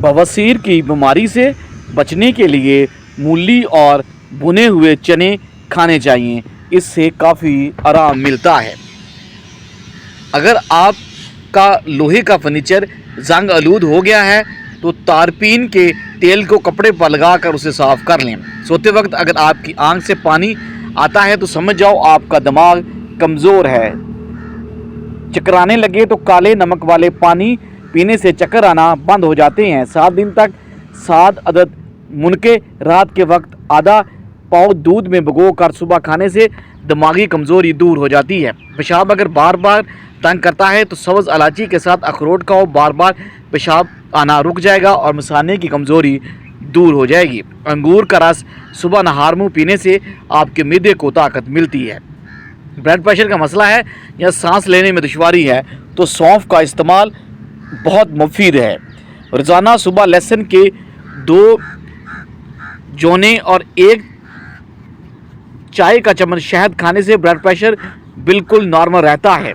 बवासीर की बीमारी से बचने के लिए मूली और भुने हुए चने खाने चाहिए, इससे काफ़ी आराम मिलता है। अगर आपका लोहे का फर्नीचर जंग आलूद हो गया है तो तारपीन के तेल को कपड़े पर लगाकर उसे साफ़ कर लें। सोते वक्त अगर आपकी आंख से पानी आता है तो समझ जाओ आपका दिमाग कमज़ोर है। चकराने लगे तो काले नमक वाले पानी पीने से चक्कर आना बंद हो जाते हैं। 7 दिन तक 7 अदद मुनके रात के वक्त आधा पाव दूध में भिगो कर सुबह खाने से दिमागी कमज़ोरी दूर हो जाती है। पेशाब अगर बार बार तंग करता है तो सब्ज़ इलायची के साथ अखरोट खाओ, बार बार पेशाब आना रुक जाएगा और मसाने की कमज़ोरी दूर हो जाएगी। अंगूर का रस सुबह नहार मुँह पीने से आपके मिदे को ताकत मिलती है। ब्लड प्रेशर का मसला है या सांस लेने में दुश्वारी है तो सौंफ का इस्तेमाल बहुत मुफीद है। रोज़ाना सुबह लहसुन के 2 जोने और 1 चाय का चम्मच शहद खाने से ब्लड प्रेशर बिल्कुल नॉर्मल रहता है।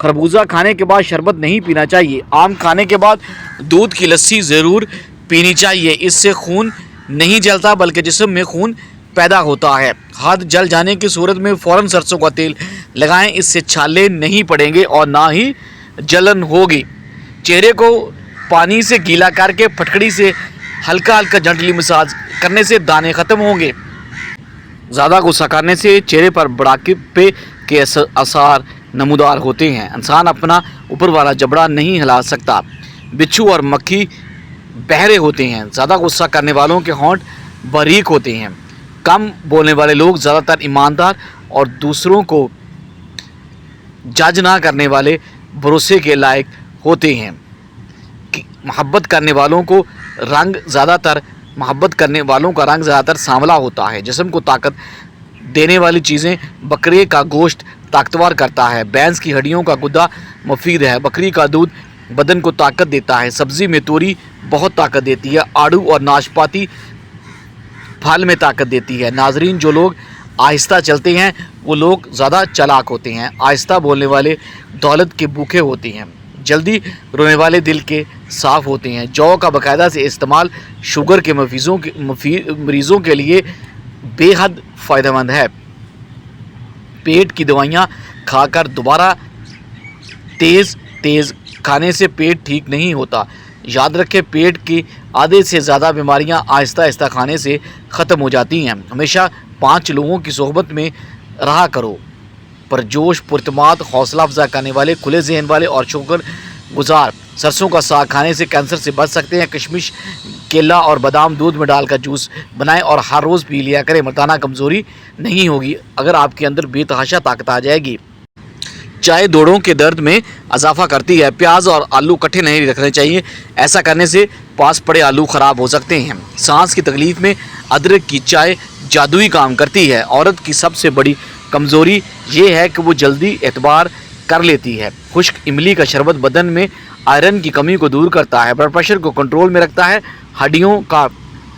खरबूजा खाने के बाद शरबत नहीं पीना चाहिए। आम खाने के बाद दूध की लस्सी ज़रूर पीनी चाहिए, इससे खून नहीं जलता बल्कि जिस्म में खून पैदा होता है। हाथ जल जाने की सूरत में फ़ौरन सरसों का तेल लगाएं, इससे छाले नहीं पड़ेंगे और ना ही जलन होगी। चेहरे को पानी से गीला करके फटकड़ी से हल्का हल्का जंटली मसाज करने से दाने ख़त्म होंगे। ज़्यादा गुस्सा करने से चेहरे पर बुढ़ापे के आसार नमूदार होते हैं। इंसान अपना ऊपर वाला जबड़ा नहीं हिला सकता। बिच्छू और मक्खी बहरे होते हैं। ज़्यादा गुस्सा करने वालों के होंठ बारीक होते हैं। कम बोलने वाले लोग ज़्यादातर ईमानदार और दूसरों को जज ना करने वाले भरोसे के लायक होते हैं। मोहब्बत करने वालों का रंग ज़्यादातर सांवला होता है। जिस्म को ताकत देने वाली चीज़ें बकरे का गोश्त ताकतवर करता है। भैंस की हड्डियों का गुदा मुफीद है। बकरी का दूध बदन को ताकत देता है। सब्ज़ी में तोरी बहुत ताकत देती है। आड़ू और नाशपाती फल में ताकत देती है। नाजरीन, जो लोग आहिस्ता चलते हैं वो लोग ज़्यादा चालाक होते हैं। आहिस्ता बोलने वाले दौलत के भूखे होते हैं। जल्दी रोने वाले दिल के साफ़ होते हैं। जौ का बाकायदा से इस्तेमाल शुगर के मरीज़ों के लिए बेहद फ़ायदेमंद है। पेट की दवाइयाँ खाकर दोबारा तेज़ खाने से पेट ठीक नहीं होता। याद रखें, पेट की आधे से ज़्यादा बीमारियां आहिस्ता आहिस्ता खाने से ख़त्म हो जाती हैं। हमेशा 5 लोगों की सोहबत में रहा करो। परजोश, पुरतमाद, हौसला अफजा करने वाले, खुले जहन वाले और शुक्र गुजार। सरसों का साग खाने से कैंसर से बच सकते हैं। किशमिश, केला और बादाम दूध में डालकर जूस बनाएं और हर रोज़ पी लिया करें। मर्दाना कमज़ोरी नहीं होगी, अगर आपके अंदर बेतहाशा ताकत आ जाएगी। चाय जोड़ों के दर्द में इजाफा करती है। प्याज और आलू इकट्ठे नहीं रखने चाहिए, ऐसा करने से पास पड़े आलू ख़राब हो सकते हैं। सांस की तकलीफ़ में अदरक की चाय जादुई काम करती है। औरत की सबसे बड़ी कमज़ोरी ये है कि वो जल्दी एतबार कर लेती है। खुश्क इमली का शरबत बदन में आयरन की कमी को दूर करता है। ब्लड प्रेशर को कंट्रोल में रखता है। हड्डियों का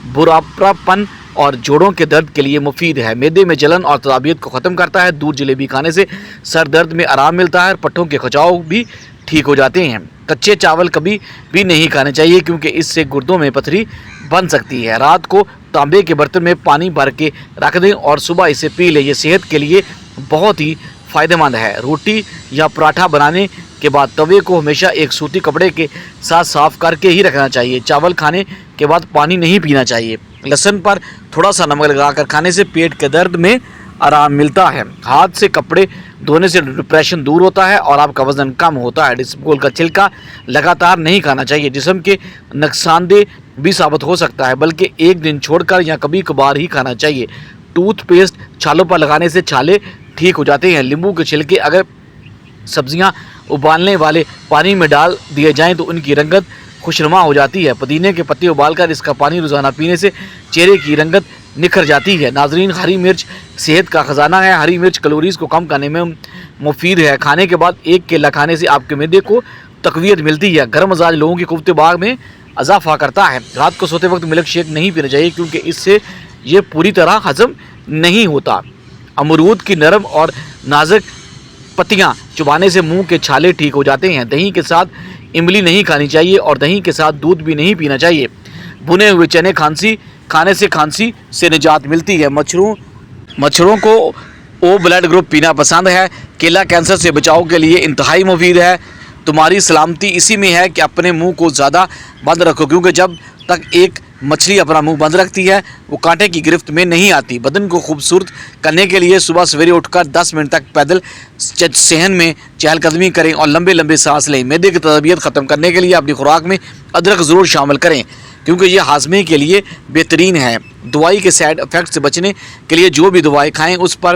बुढ़ापापन और जोड़ों के दर्द के लिए मुफीद है। मैदे में जलन और तदाबियत को ख़त्म करता है। दूध जलेबी खाने से सर दर्द में आराम मिलता है। पट्टों के खिंचाव भी ठीक हो जाते हैं। कच्चे चावल कभी भी नहीं खाने चाहिए क्योंकि इससे गुर्दों में पथरी बन सकती है। रात को तांबे के बर्तन में पानी भर के रख दें और सुबह इसे पी लें। ये सेहत के लिए बहुत ही फ़ायदेमंद है। रोटी या पराठा बनाने के बाद तवे को हमेशा एक सूती कपड़े के साथ साफ़ करके ही रखना चाहिए। चावल खाने के बाद पानी नहीं पीना चाहिए। लहसुन पर थोड़ा सा नमक लगाकर खाने से पेट के दर्द में आराम मिलता है। हाथ से कपड़े धोने से डिप्रेशन दूर होता है और आपका वज़न कम होता है। इसबगोल का छिलका लगातार नहीं खाना चाहिए, जिस्म के नुकसानदेह भी साबित हो सकता है, बल्कि एक दिन छोड़कर या कभी कभार ही खाना चाहिए। टूथपेस्ट छालों पर लगाने से छाले ठीक हो जाते हैं। नींबू के छिलके अगर सब्जियां उबालने वाले पानी में डाल दिए जाएं तो उनकी रंगत खुशनुमा हो जाती है। पुदीने के पत्ते उबालकर इसका पानी रोज़ाना पीने से चेहरे की रंगत निखर जाती है। नाजरीन, हरी मिर्च सेहत का ख़जाना है। हरी मिर्च कैलोरीज़ को कम करने में मुफीद है। खाने के बाद 1 केला खाने से आपके मैदे को तक़वियत मिलती है। गर्म मिजाज लोगों के कुफ्ते बाग में इजाफा करता है। रात को सोते वक्त मिल्क शेक नहीं पीना चाहिए क्योंकि इससे ये पूरी तरह हजम नहीं होता। अमरूद की नरम और नाजुक पत्तियां चुबाने से मुंह के छाले ठीक हो जाते हैं। दही के साथ इमली नहीं खानी चाहिए और दही के साथ दूध भी नहीं पीना चाहिए। भुने हुए चने खाने से खांसी से निजात मिलती है। मच्छरों को ओ ब्लड ग्रुप पीना पसंद है। केला कैंसर से बचाव के लिए इंतहाई मुफीद है। तुम्हारी सलामती इसी में है कि अपने मुंह को ज़्यादा बंद रखो, क्योंकि जब तक एक मछली अपना मुंह बंद रखती है वो कांटे की गिरफ्त में नहीं आती। बदन को खूबसूरत करने के लिए सुबह सवेरे उठकर 10 मिनट तक पैदल सहन में चहलकदमी करें और लंबे लंबे सांस लें। मैदे की तबियत ख़त्म करने के लिए अपनी खुराक में अदरक ज़रूर शामिल करें, क्योंकि ये हाजमे के लिए बेहतरीन है। दवाई के साइड इफ़ेक्ट से बचने के लिए जो भी दवाई खाएँ उस पर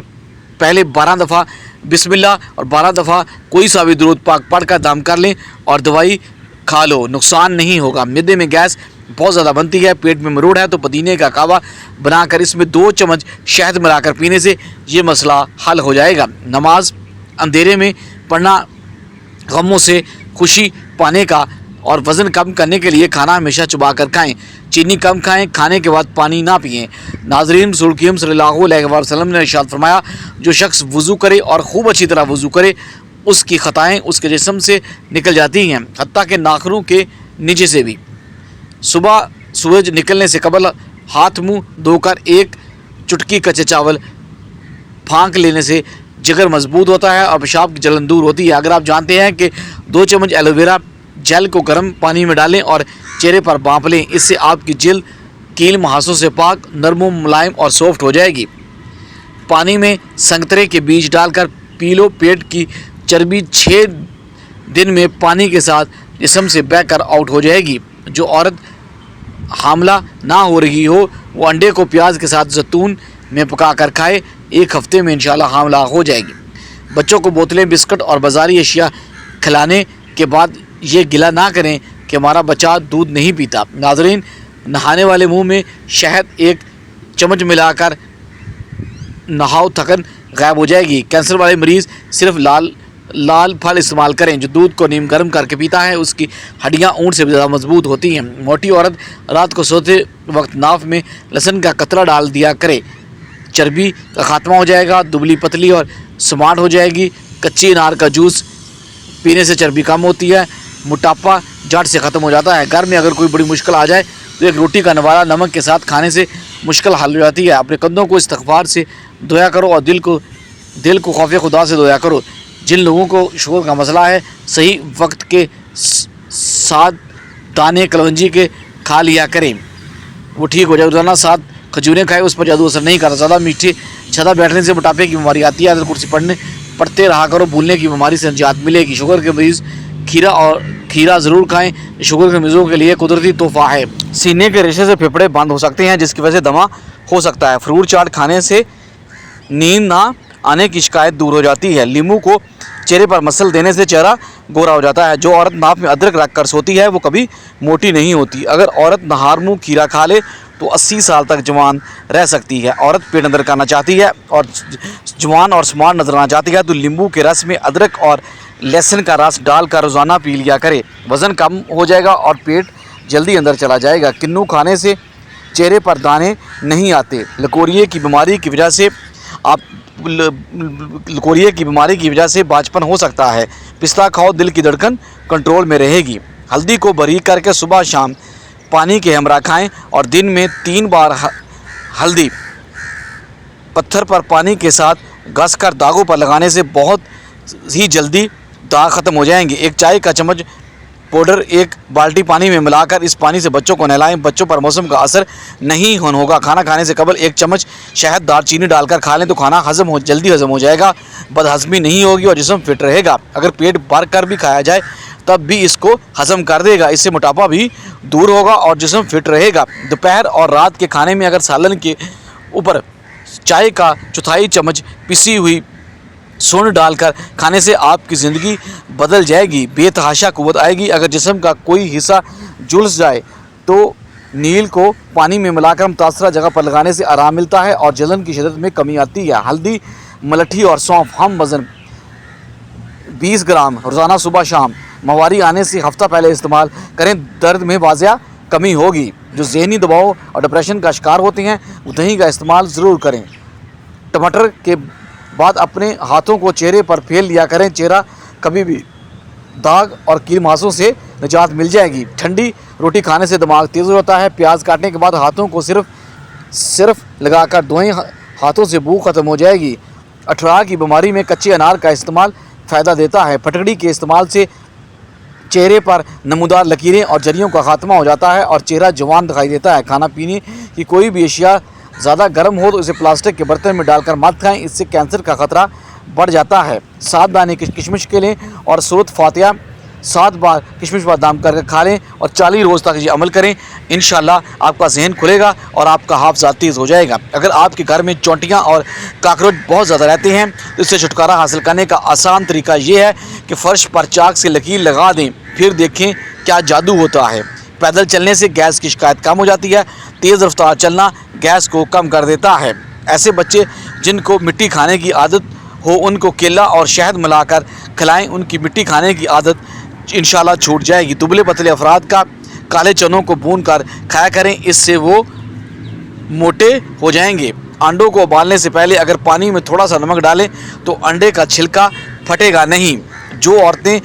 पहले 12 दफ़ा बिस्मिल्लाह और 12 दफ़ा कोई सा भी दुरूद पाक पढ़ कर दम कर लें और दवाई खा लो, नुकसान नहीं होगा। मैदे में गैस बहुत ज़्यादा बनती है, पेट में मरोड़ है तो पुदीने का कावा बनाकर इसमें 2 चम्मच शहद मिलाकर पीने से ये मसला हल हो जाएगा। नमाज अंधेरे में पढ़ना गमों से खुशी पाने का और वज़न कम करने के लिए खाना हमेशा चबा कर खाएँ। चीनी कम खाएँ, खाने के बाद पानी ना पिएँ। नाज़रीन, रसूल करीम सल्लल्लाहु अलैहि वसल्लम ने इरशाद फरमाया, जो शख्स वज़ू करे और खूब अच्छी तरह वज़ू करे उसकी ख़ताएँ उसके जिस्म से निकल जाती हैं, हत्ता के नाखूनों के नीचे से भी। सुबह सूरज निकलने से कबल हाथ मुंह धोकर 1 चुटकी कच्चे चावल फांक लेने से जिगर मजबूत होता है और पेशाब की जलन दूर होती है। अगर आप जानते हैं कि 2 चम्मच एलोवेरा जेल को गर्म पानी में डालें और चेहरे पर भांप लें, इससे आपकी जिल्द कील मुहासों से पाक, नरम, मुलायम और सॉफ्ट हो जाएगी। पानी में संतरे के बीज डालकर पी लो। पेट की चर्बी 6 दिन में पानी के साथ जिस्म से बहकर आउट हो जाएगी। जो औरत हामला ना हो रही हो वो अंडे को प्याज के साथ जैतून में पकाकर खाए, 1 हफ्ते में इंशाल्लाह हामला हो जाएगी। बच्चों को बोतलें, बिस्कुट और बाज़ारी अशिया खिलाने के बाद ये गिला ना करें कि हमारा बच्चा दूध नहीं पीता। नाज़रीन, नहाने वाले मुंह में शहद 1 चम्मच मिलाकर नहाओ, थकन गायब हो जाएगी। कैंसर वाले मरीज़ सिर्फ लाल फल इस्तेमाल करें। जो दूध को नीम गर्म करके पीता है उसकी हड्डियां ऊंट से ज़्यादा मजबूत होती हैं। मोटी औरत रात को सोते वक्त नाफ में लहसुन का कतरा डाल दिया करे, चर्बी का खात्मा हो जाएगा, दुबली पतली और स्मार्ट हो जाएगी। कच्ची अनार का जूस पीने से चर्बी कम होती है, मोटापा जड़ से ख़त्म हो जाता है। घर में अगर कोई बड़ी मुश्किल आ जाए तो 1 रोटी का नवाला नमक के साथ खाने से मुश्किल हल हो जाती है। अपने कंधों को इस्तग़फ़ार से धोया करो और दिल को खौफ़ खुदा से धोया करो। जिन लोगों को शुगर का मसला है, सही वक्त के साथ दाने कलवंजी के खा लिया करें, वो ठीक हो जाए। रोज़ाना 7 खजूरें खाएं, उस पर जादू असर नहीं करता। ज़्यादा मीठे ज़्यादा बैठने से मोटापे की बीमारी आती है। अगर कुर्सी पढ़ते रहा करो, भूलने की बीमारी से निजात मिलेगी। शुगर के मरीज़ खीरा ज़रूर खाएं, शुगर के मरीज़ों के लिए कुदरती तोहफ़ा है। सीने के रेशे से फेफड़े बंद हो सकते हैं, जिसकी वजह से दमा हो सकता है। फ्रूट चाट खाने से नींद ना आने की शिकायत दूर हो जाती है। नींबू को चेहरे पर मसल देने से चेहरा गोरा हो जाता है। जो औरत नाप में अदरक रख कर सोती है वो कभी मोटी नहीं होती। अगर औरत नहार मुँह खीरा खा ले तो 80 साल तक जवान रह सकती है। औरत पेट अंदर करना चाहती है और जवान और स्मार्ट नजर आना चाहती है तो नींबू के रस में अदरक और लहसुन का रस डालकर रोज़ाना पी लिया करे। वज़न कम हो जाएगा और पेट जल्दी अंदर चला जाएगा। किन्नू खाने से चेहरे पर दाने नहीं आते। लकोरिए की बीमारी की वजह से बाँझपन हो सकता है। पिस्ता खाओ, दिल की धड़कन कंट्रोल में रहेगी। हल्दी को बारीक करके सुबह शाम पानी के हमरा खाएं और दिन में 3 बार हल्दी पत्थर पर पानी के साथ घसकर दागों पर लगाने से बहुत ही जल्दी दाग ख़त्म हो जाएंगे। 1 चाय का चम्मच पाउडर 1 बाल्टी पानी में मिलाकर इस पानी से बच्चों को नहलाएं। बच्चों पर मौसम का असर नहीं होगा। खाना खाने से कबल 1 चम्मच शहद, दालचीनी डालकर खा लें तो खाना जल्दी हजम हो जाएगा, बदहज़मी नहीं होगी और जिस्म फिट रहेगा। अगर पेट भर कर भी खाया जाए तब भी इसको हजम कर देगा। इससे मोटापा भी दूर होगा और जिस्म फिट रहेगा। दोपहर और रात के खाने में अगर सालन के ऊपर चाय का 1/4 चम्मच पिसी हुई सूंड डालकर खाने से आपकी ज़िंदगी बदल जाएगी, बेतहाशा क़ुव्वत आएगी। अगर जिस्म का कोई हिस्सा झुलस जाए तो नील को पानी में मिलाकर मुतासरा जगह पर लगाने से आराम मिलता है और जलन की शिद्दत में कमी आती है। हल्दी, मलठी और सौंफ हम वज़न 20 ग्राम रोज़ाना सुबह शाम मवारी आने से हफ्ता पहले इस्तेमाल करें। दर्द में वाज़िया कमी होगी। जो ज़हनी दबाव और डिप्रेशन का शिकार होते हैं वो दही का इस्तेमाल ज़रूर करें। टमाटर के बाद अपने हाथों को चेहरे पर फेर लिया करें। चेहरा कभी भी दाग और कीड़मासों से निजात मिल जाएगी। ठंडी रोटी खाने से दिमाग तेज़ हो जाता है। प्याज काटने के बाद हाथों को सिर्फ लगाकर धोएं, हाथों से बू खत्म हो जाएगी। अठराह की बीमारी में कच्चे अनार का इस्तेमाल फ़ायदा देता है। फटकड़ी के इस्तेमाल से चेहरे पर नमूदार लकीरें और झुर्रियों का खात्मा हो जाता है और चेहरा जवान दिखाई देता है। खाना पीने की कोई भी अशिया ज़्यादा गर्म हो तो इसे प्लास्टिक के बर्तन में डालकर मत खाएं, इससे कैंसर का खतरा बढ़ जाता है। 7 दाने किशमिश के लें और सूरत फातिहा 7 बार किशमिश बादाम करके खा लें और 40 रोज़ तक ये अमल करें। इंशाल्लाह आपका जहन खुलेगा और आपका हाफज़ा तेज़ हो जाएगा। अगर आपके घर में चौंटियाँ और काकरोच बहुत ज़्यादा रहते हैं तो इससे छुटकारा हासिल करने का आसान तरीका ये है कि फ़र्श पर चाक से लकीर लगा दें, फिर देखें क्या जादू होता है। पैदल चलने से गैस की शिकायत कम हो जाती है। तेज़ रफ्तार चलना गैस को कम कर देता है। ऐसे बच्चे जिनको मिट्टी खाने की आदत हो उनको केला और शहद मिलाकर खिलाएं, उनकी मिट्टी खाने की आदत इंशाल्लाह छूट जाएगी। दुबले पतले अफराद का काले चनों को भून कर खाया करें, इससे वो मोटे हो जाएंगे। अंडों को उबालने से पहले अगर पानी में थोड़ा सा नमक डालें तो अंडे का छिलका फटेगा नहीं। जो औरतें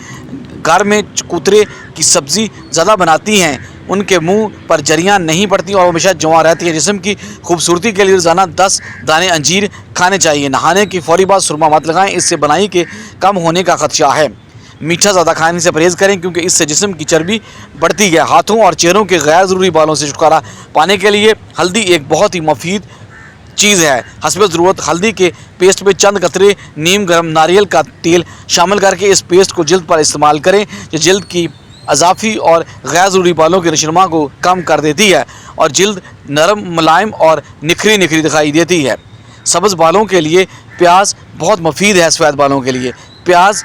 घर में कुतरे की सब्ज़ी ज़्यादा बनाती हैं उनके मुंह पर झुर्रियाँ नहीं पड़ती और हमेशा जवां रहती है। जिस्म की खूबसूरती के लिए रोज़ाना 10 दाने अंजीर खाने चाहिए। नहाने की फौरी बाद सुरमा मत लगाएं, इससे बनाई के कम होने का खदशा है। मीठा ज़्यादा खाने से परहेज़ करें क्योंकि इससे जिस्म की चर्बी बढ़ती है। हाथों और चेहरों के गैर ज़रूरी बालों से छुटकारा पाने के लिए हल्दी एक बहुत ही मुफीद चीज़ है। हस्ब ज़रूरत हल्दी के पेस्ट में चंद कतरे नीम गर्म नारियल का तेल शामिल करके इस पेस्ट को जल्द पर इस्तेमाल करें, जो जल्द की अजाफी और गैर ज़रूरी बालों के नशोनुमा को कम कर देती है और जल्द नरम, मुलायम और निखरी दिखाई देती है। सब्ज़ बालों के लिए प्याज बहुत मुफीद है। सफ़ेद बालों के लिए प्याज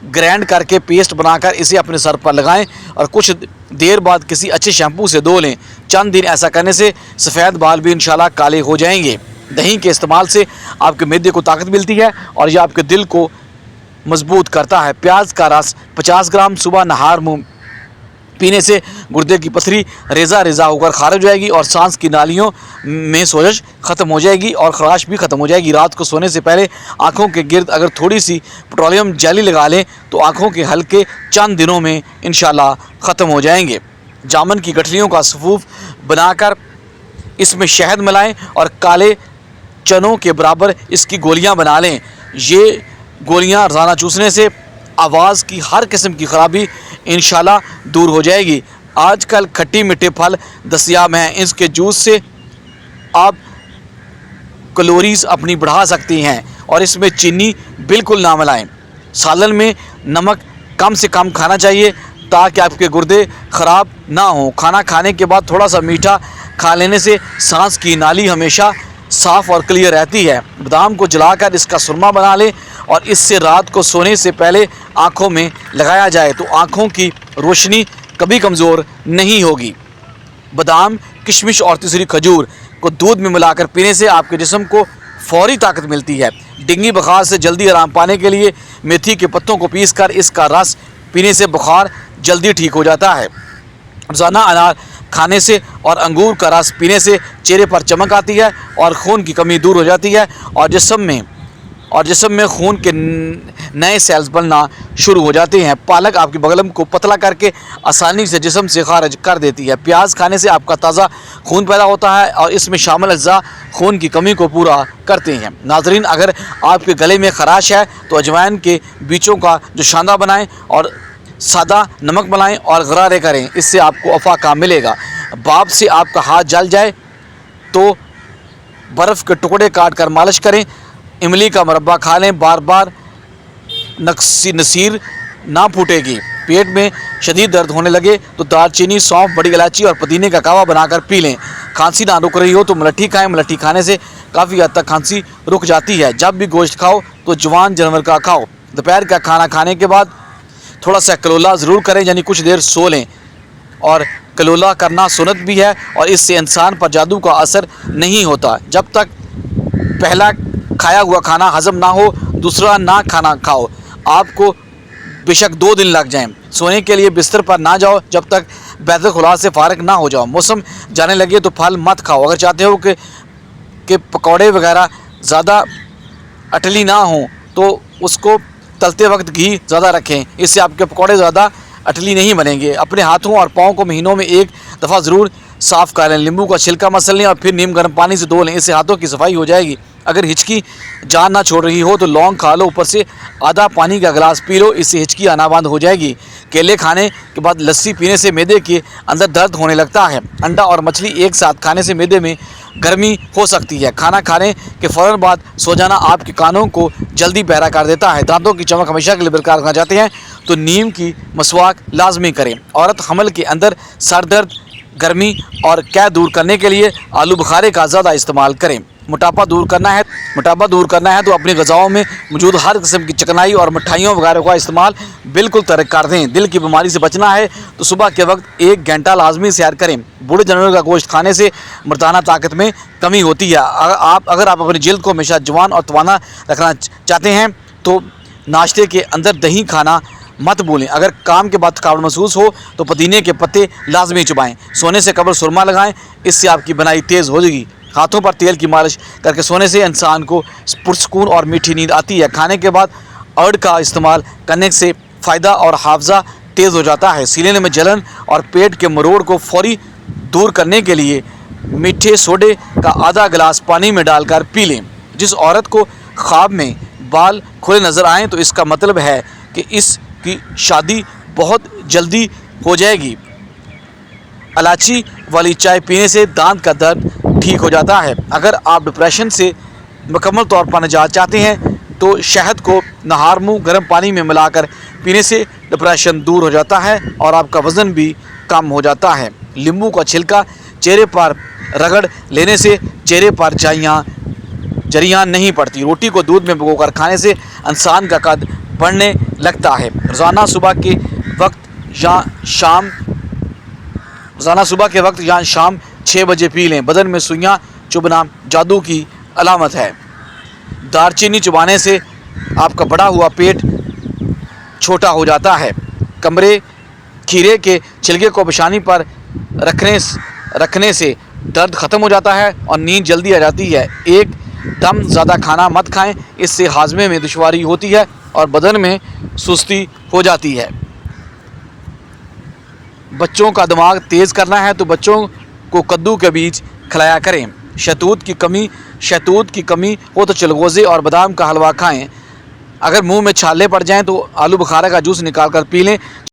ग्राइंड करके पेस्ट बनाकर इसे अपने सर पर लगाएं और कुछ देर बाद किसी अच्छे शैम्पू से धो लें। चंद दिन ऐसा करने से सफ़ेद बाल भी इंशाल्लाह काले हो जाएंगे। दही के इस्तेमाल से आपके मैदे को ताकत मिलती है और यह आपके दिल को मजबूत करता है। प्याज का रस 50 ग्राम सुबह नहार मुँह पीने से गुर्दे की पथरी रेजा होकर खारिज हो जाएगी और सांस की नालियों में सोजश ख़त्म हो जाएगी और खराश भी ख़त्म हो जाएगी। रात को सोने से पहले आँखों के गिर्द अगर थोड़ी सी पेट्रोलियम जेली लगा लें तो आँखों के हल्के चंद दिनों में इंशाल्लाह ख़त्म हो जाएंगे। जामुन की गठलियों का सफूफ बनाकर इसमें शहद मिलाएं और काले चनों के बराबर इसकी गोलियां बना लें। ये गोलियां रोज़ाना चूसने से आवाज़ की हर किस्म की ख़राबी इंशाल्लाह दूर हो जाएगी। आजकल खट्टी मीठे फल दस्तयाब हैं, इसके जूस से आप कैलोरीज अपनी बढ़ा सकती हैं और इसमें चीनी बिल्कुल ना मिलाएं। सालन में नमक कम से कम खाना चाहिए ताकि आपके गुर्दे ख़राब ना हों। खाना खाने के बाद थोड़ा सा मीठा खा लेने से सांस की नाली हमेशा साफ़ और क्लियर रहती है। बादाम को जलाकर इसका सुरमा बना लें और इससे रात को सोने से पहले आँखों में लगाया जाए तो आँखों की रोशनी कभी कमज़ोर नहीं होगी। बादाम, किशमिश और तीसरी खजूर को दूध में मिलाकर पीने से आपके जिस्म को फौरी ताकत मिलती है। डेंगू बुखार से जल्दी आराम पाने के लिए मेथी के पत्तों को पीसकर इसका रस पीने से बुखार जल्दी ठीक हो जाता है। रोज़ाना अनार खाने से और अंगूर का रस पीने से चेहरे पर चमक आती है और खून की कमी दूर हो जाती है और जिस्म में खून के नए सेल्स बनना शुरू हो जाते हैं। पालक आपकी बगलम को पतला करके आसानी से जिस्म से खारिज कर देती है। प्याज खाने से आपका ताज़ा खून पैदा होता है और इसमें शामिल अज्जा खून की कमी को पूरा करते हैं। नाजरीन, अगर आपके गले में खराश है तो अजवाइन के बीजों का जो शांदा बनाएं और सादा नमक मिलाएं और गरारे करें, इससे आपको अफाका मिलेगा। बाप से आपका हाथ जल जाए तो बर्फ़ के टुकड़े काट कर मालिश करें। इमली का मुरब्बा खा लें, बार बार नसीर ना फूटेगी। पेट में शदीद दर्द होने लगे तो दालचीनी, सौंफ, बड़ी इलायची और पुदीने का कावा बनाकर पी लें। खांसी ना रुक रही हो तो मुलट्ठी खाएं। मुलट्ठी खाने से काफ़ी हद तक खांसी रुक जाती है। जब भी गोश्त खाओ तो जवान जानवर का खाओ। दोपहर का खाना खाने के बाद थोड़ा सा कलोला ज़रूर करें, यानी कुछ देर सो लें। और कलोला करना सुन्नत भी है और इससे इंसान पर जादू का असर नहीं होता। जब तक पहला खाया हुआ खाना हज़म ना हो दूसरा ना खाना खाओ। आपको बेशक 2 दिन लग जाएं। सोने के लिए बिस्तर पर ना जाओ जब तक बैतुल खुला से फारिग ना हो जाओ। मौसम जाने लगे तो फल मत खाओ। अगर चाहते हो कि पकौड़े वगैरह ज़्यादा अटली ना हो तो उसको तलते वक्त घी ज़्यादा रखें, इससे आपके पकौड़े ज़्यादा अटली नहीं बनेंगे। अपने हाथों और पाँव को महीनों में एक दफ़ा ज़रूर साफ़ कर लें। नींबू का छिलका मसल लें और फिर नीम गर्म पानी से धो लें, इससे हाथों की सफाई हो जाएगी। अगर हिचकी जान ना छोड़ रही हो तो लौंग खा लो, ऊपर से आधा पानी का गिलास पी लो, इससे हिचकी आना बंद हो जाएगी। केले खाने के बाद लस्सी पीने से मैदे के अंदर दर्द होने लगता है। अंडा और मछली एक साथ खाने से मैदे में गर्मी हो सकती है। खाना खाने के फ़ौरन बाद सो जाना आपके कानों को जल्दी बहरा कर देता है। दांतों की चमक हमेशा के लिए बरकरार रखना चाहते हैं तो नीम की मसवाक लाजमी करें। औरत हमल के अंदर सर दर्द, गर्मी और कै दूर करने के लिए आलू बुखारे का ज़्यादा इस्तेमाल करें। मोटापा दूर करना है तो अपनी ग़िज़ाओं में मौजूद हर किस्म की चिकनाई और मिठाइयों वगैरह का इस्तेमाल बिल्कुल तर्क कर दें। दिल की बीमारी से बचना है तो सुबह के वक्त 1 घंटा लाजमी सैर करें। बूढ़े जानवरों का गोश्त खाने से मर्दाना ताकत में कमी होती है। अगर आप अपनी जल्द को हमेशा जवान और तवाना रखना चाहते हैं तो नाश्ते के अंदर दही खाना मत भूलें। अगर काम के बाद थकावट महसूस हो तो पुदीने के पत्ते लाजमी चबाएं। सोने से कबल सुरमा लगाएं, इससे आपकी बनाई तेज़ हो जाएगी। हाथों पर तेल की मालिश करके सोने से इंसान को पुरसकून और मीठी नींद आती है। खाने के बाद अर्ड का इस्तेमाल करने से फ़ायदा और हाफजा तेज़ हो जाता है। सीने में जलन और पेट के मरोड़ को फौरी दूर करने के लिए मीठे सोडे का आधा गिलास पानी में डालकर पी लें। जिस औरत को ख्वाब में बाल खुले नज़र आएँ तो इसका मतलब है कि इसकी शादी बहुत जल्दी हो जाएगी। इलायची वाली चाय पीने से दांत का दर्द ठीक हो जाता है। अगर आप डिप्रेशन से मुकम्मल तौर पर निजात चाहते हैं तो शहद को नहार मुँह गर्म पानी में मिलाकर पीने से डिप्रेशन दूर हो जाता है और आपका वज़न भी कम हो जाता है। नींबू का छिलका चेहरे पर रगड़ लेने से चेहरे पर झरियाँ नहीं पड़ती। रोटी को दूध में भिगोकर खाने से इंसान का कद बढ़ने लगता है। रोज़ाना सुबह के वक्त या शाम 6 बजे पी लें। बदन में सुइयां चुभना जादू की अलामत है। दालचीनी चबाने से आपका बढ़ा हुआ पेट छोटा हो जाता है। खीरे के छिलके को पेशानी पर रखने से दर्द ख़त्म हो जाता है और नींद जल्दी आ जाती है। एक दम ज़्यादा खाना मत खाएं, इससे हाजमे में दुश्वारी होती है और बदन में सुस्ती हो जाती है। बच्चों का दिमाग तेज़ करना है तो बच्चों को कद्दू के बीज खिलाया करें। शहतूत की कमी हो तो चिलगोज़े और बादाम का हलवा खाएं। अगर मुंह में छाले पड़ जाएं तो आलू बुखारा का जूस निकाल कर पी लें।